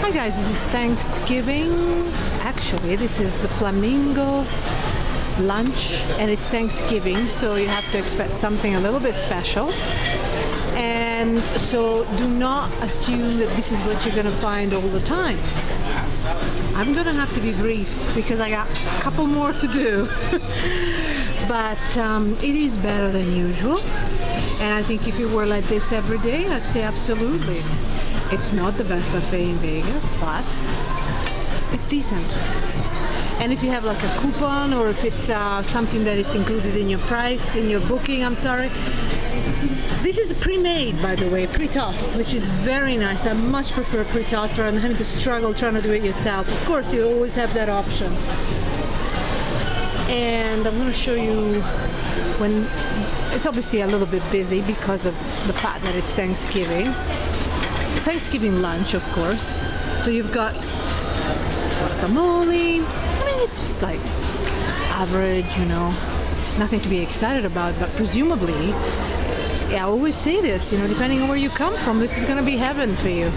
Hi guys, this is Thanksgiving. Actually, this is the Flamingo lunch and it's Thanksgiving, so you have to expect something a little bit special. And so do not assume that this is what you're going to find all the time. I'm going to have to be brief because I got a couple more to do. But it is better than usual. And I think if it were like this every day, I'd say absolutely. It's not the best buffet in Vegas, but it's decent. And if you have like a coupon or if it's something that it's included in your price, in your booking, I'm sorry. This is pre-made, by the way, pre-tossed, which is very nice. I much prefer pre-tossed rather than having to struggle trying to do it yourself. Of course, you always have that option. And I'm going to show you when it's obviously a little bit busy because of the fact that it's Thanksgiving. Thanksgiving lunch, of course. So you've got guacamole. I mean, it's just like average, you know, nothing to be excited about, but presumably, I always say this, you know, depending on where you come from, this is going to be heaven for you.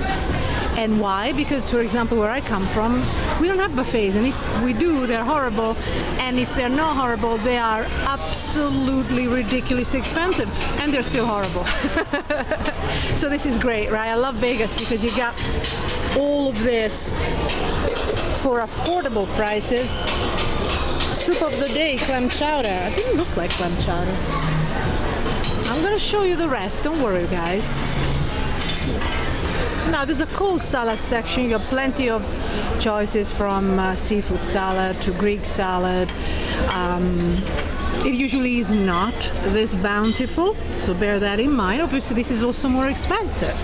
And why? Because, for example, where I come from, we don't have buffets, and if we do, they're horrible, and if they're not horrible, they are absolutely ridiculously expensive, and they're still horrible. So this is great, right? I love Vegas because you got all of this for affordable prices. Soup of the day, clam chowder. It didn't look like clam chowder. I'm gonna show you the rest, don't worry guys. Now there's a cold salad section. You got plenty of choices from seafood salad to Greek salad. It usually is not this bountiful, so bear that in mind. Obviously this is also more expensive.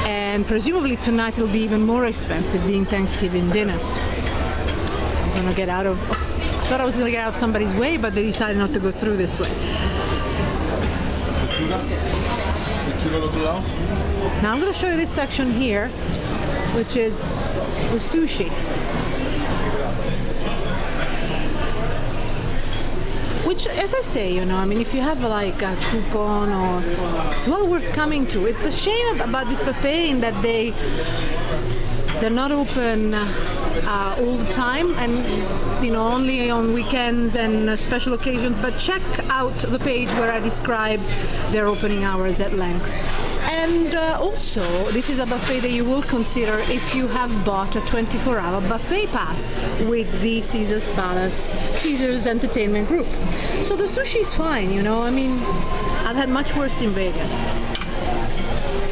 And presumably tonight it'll be even more expensive being Thanksgiving dinner. I'm gonna get out of, I thought I was gonna get out of somebody's way, but they decided not to go through this way. Now I'm going to show you this section here, which is the sushi. Which, as I say, you know, I mean, if you have like a coupon or it's well worth coming to. It's the shame about this buffet in that they're not open all the time, and you know, only on weekends and special occasions. But check out the page where I describe their opening hours at length. And also, this is a buffet that you will consider if you have bought a 24-hour buffet pass with the Caesars Entertainment Group. So the sushi is fine, you know. I mean, I've had much worse in Vegas.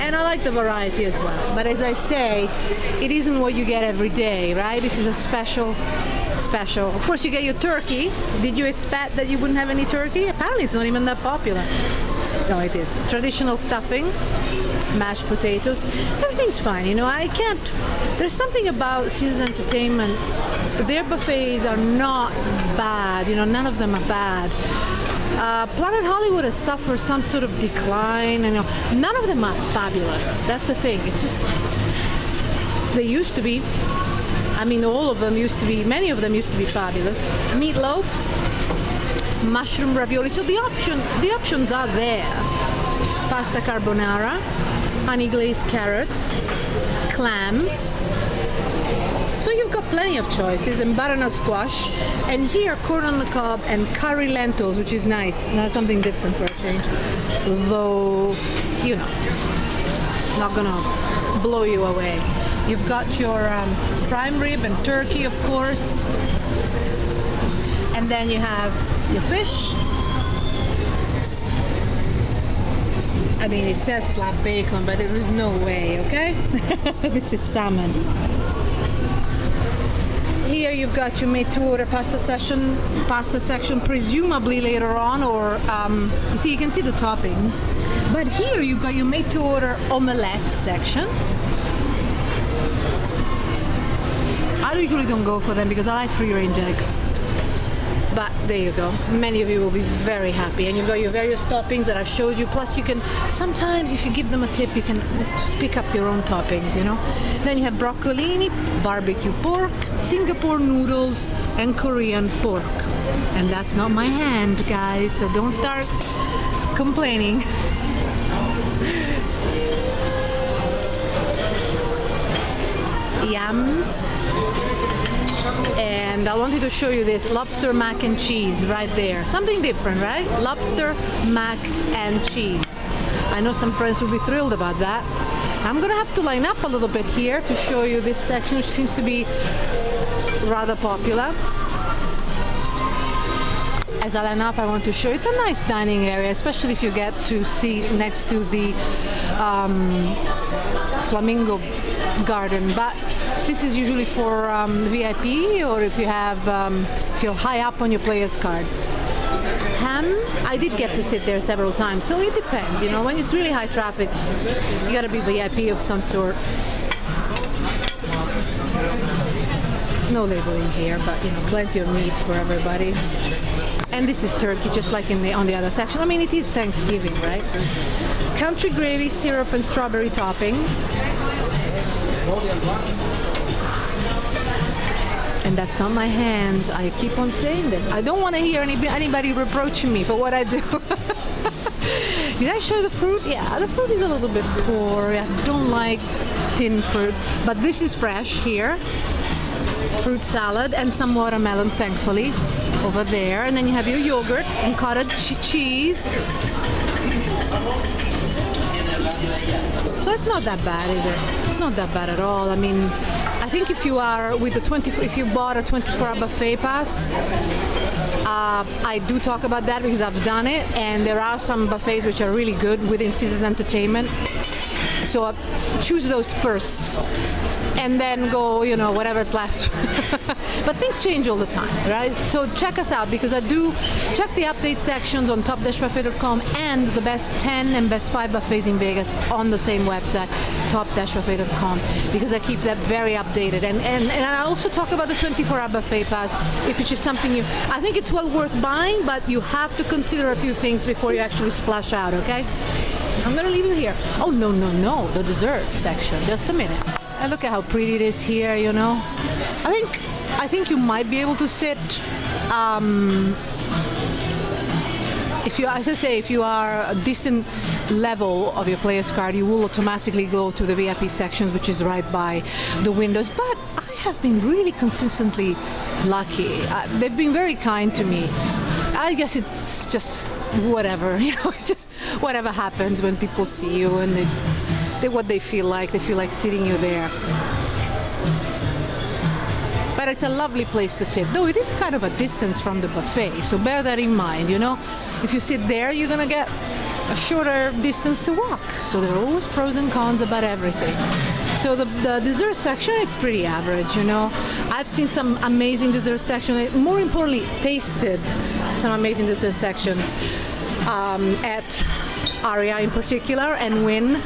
And I like the variety as well. But as I say, it isn't what you get every day, right? This is a special. Of course, you get your turkey. Did you expect that you wouldn't have any turkey? Apparently, it's not even that popular. No, it is. Traditional stuffing, mashed potatoes. Everything's fine, you know. I can't. There's something about Caesars Entertainment. Their buffets are not bad, you know. None of them are bad. Planet Hollywood has suffered some sort of decline. You know, none of them are fabulous. That's the thing. It's just they used to be. I mean, all of them used to be. Many of them used to be fabulous. Meatloaf, mushroom ravioli. So the options are there. Pasta carbonara, honey glazed carrots, clams. So you've got plenty of choices, and butternut squash, and here corn on the cob and curry lentils, which is nice. Now something different for a change. Though, you know, it's not gonna blow you away. You've got your prime rib and turkey, of course, and then you have your fish. I mean, it says slab bacon, but there is no way, okay? This is salmon. Here you've got your made to order pasta section, presumably later on, or you see, you can see the toppings. But here you've got your made to order omelette section. I usually don't go for them because I like free range eggs. But there you go. Many of you will be very happy. And you've got your various toppings that I showed you. Plus you can, sometimes if you give them a tip, you can pick up your own toppings, you know. Then you have broccolini, barbecue pork, Singapore noodles, and Korean pork. And that's not my hand, guys, so don't start complaining. yams. And I wanted to show you this lobster mac and cheese right there. Something different, right? Lobster, mac and cheese. I know some friends will be thrilled about that. I'm gonna have to line up a little bit here to show you this section, which seems to be rather popular. As I line up, I want to show you, it's a nice dining area, especially if you get to see next to the Flamingo garden. But this is usually for VIP, or if you have, if you're high up on your player's card. Ham, I did get to sit there several times, so it depends. You know, when it's really high traffic, you gotta be VIP of some sort. No labeling here, but you know, plenty of meat for everybody. And this is turkey, just like on the other section. I mean, it is Thanksgiving, right? Country gravy, syrup, and strawberry topping. And that's not my hand. I keep on saying this. I don't want to hear anybody reproaching me for what I do. Did I show the fruit? Yeah, the fruit is a little bit poor. I don't like tin fruit, but this is fresh here. Fruit salad and some watermelon, thankfully, over there. And then you have your yogurt and cottage cheese. So it's not that bad, is it? It's not that bad at all. I mean, I think if you are with the if you bought a 24-hour buffet pass, I do talk about that because I've done it, and there are some buffets which are really good within Caesars Entertainment. So choose those first, and then go, you know, whatever's left. But things change all the time, right? So check us out, because I do check the update sections on top-buffet.com and the best 10 and best 5 buffets in Vegas on the same website, top-buffet.com, because I keep that very updated. And I also talk about the 24-hour buffet pass, if it's just something I think it's well worth buying, but you have to consider a few things before you actually splash out, okay? I'm gonna leave you here. Oh, no, the dessert section. Just a minute. And look at how pretty it is here, you know. I think you might be able to sit, if you, as I say, if you are a decent level of your player's card, you will automatically go to the VIP sections, which is right by the windows. But I have been really consistently lucky. They've been very kind to me. I guess it's just whatever, you know, it's just whatever happens when people see you and they what they feel like. They feel like sitting you there. But it's a lovely place to sit, though it is kind of a distance from the buffet, so bear that in mind, you know. If you sit there, you're gonna get a shorter distance to walk. So there are always pros and cons about everything. So the dessert section, it's pretty average, you know. I've seen some amazing dessert sections, more importantly, tasted some amazing dessert sections at Aria in particular, and Wynn.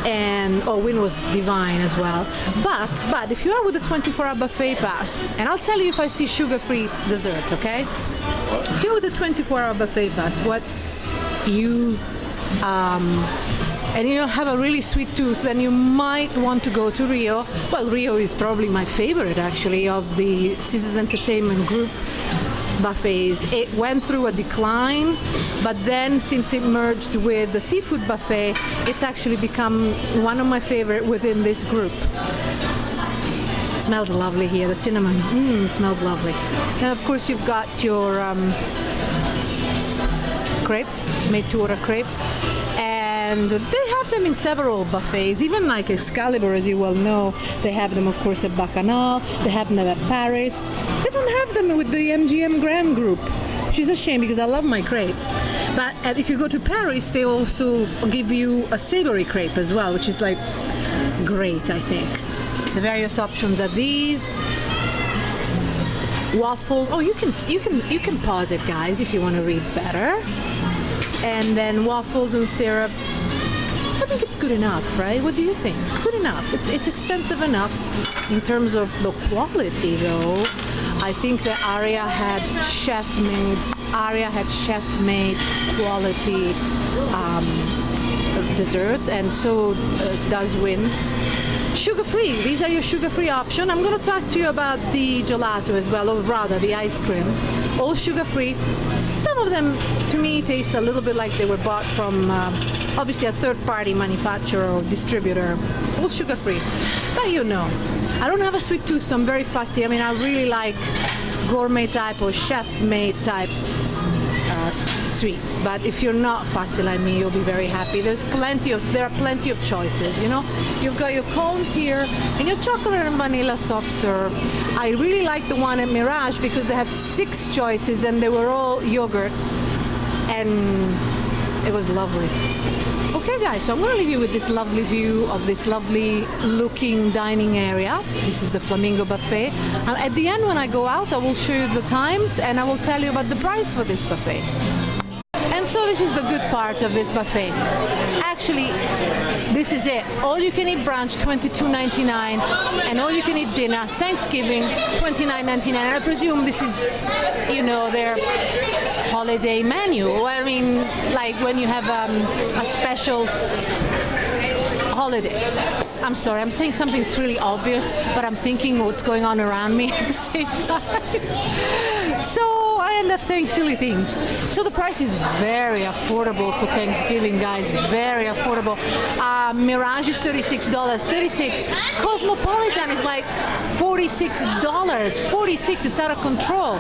And Wynn was divine as well. But if you are with the 24-hour buffet pass, and I'll tell you if I see sugar-free dessert, okay? If you're with the 24-hour buffet pass, what you and you have a really sweet tooth, then you might want to go to Rio. Well, Rio is probably my favorite, actually, of the Caesars Entertainment Group buffets. It went through a decline, but then since it merged with the seafood buffet, it's actually become one of my favorite within this group. Smells lovely here, the cinnamon smells lovely. And of course you've got your crepe, made to order crepe, and they have them in several buffets, even like Excalibur, as you well know. They have them, of course, at Bacchanal, they have them at Paris. They don't have them with the MGM Grand Group, which is a shame because I love my crepe. But if you go to Paris, they also give you a savory crepe as well, which is like great, I think. The various options are these. Waffle. Oh, you can pause it, guys, if you want to read better. And then waffles and syrup. I think it's good enough, right? What do you think? It's good enough. It's extensive enough. In terms of the quality, though, I think that Aria had chef-made quality desserts, and so does Wynn. Sugar-free. These are your sugar-free option. I'm going to talk to you about the gelato as well, or rather the ice cream. All sugar-free. Some of them, to me, taste a little bit like they were bought from, obviously, a third-party manufacturer or distributor. All sugar-free. But you know, I don't have a sweet tooth, so I'm very fussy. I mean, I really like gourmet type or chef-made type sweets. But if you're not fussy like me, you'll be very happy. There are plenty of choices. You know, you've got your cones here and your chocolate and vanilla soft serve. I really like the one at Mirage because they had 6 choices and they were all yogurt, and it was lovely. Okay guys, so I'm going to leave you with this lovely view of this lovely looking dining area. This is the Flamingo buffet. At the end when I go out, I will show you the times and I will tell you about the price for this buffet. And so this is the good part of this buffet. Actually, this is it. All you can eat brunch, $22.99, and all you can eat dinner, Thanksgiving, $29.99. And I presume this is, you know, their holiday menu. I mean, like when you have a special holiday. I'm sorry, I'm saying something that's really obvious, but I'm thinking what's going on around me at the same time. So I end up saying silly things. So the price is very affordable for Thanksgiving, guys. Very affordable. Mirage is $36. 36. Cosmopolitan is like $46. 46. It's out of control.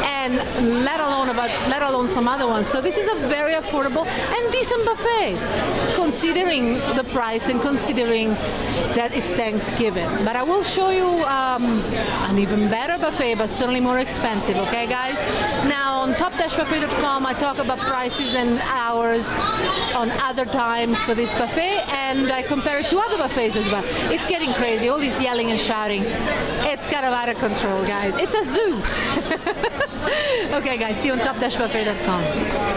And let alone some other ones. So this is a very affordable and decent buffet, considering the price and considering that it's Thanksgiving. But I will show you an even better buffet, but certainly more expensive. Okay, guys? Now on top-buffet.com, I talk about prices and hours on other times for this buffet, and I compare it to other buffets as well. It's getting crazy. All this yelling and shouting. It's kind of out of control, guys. It's a zoo. Okay, guys. See you on top-buffet.com.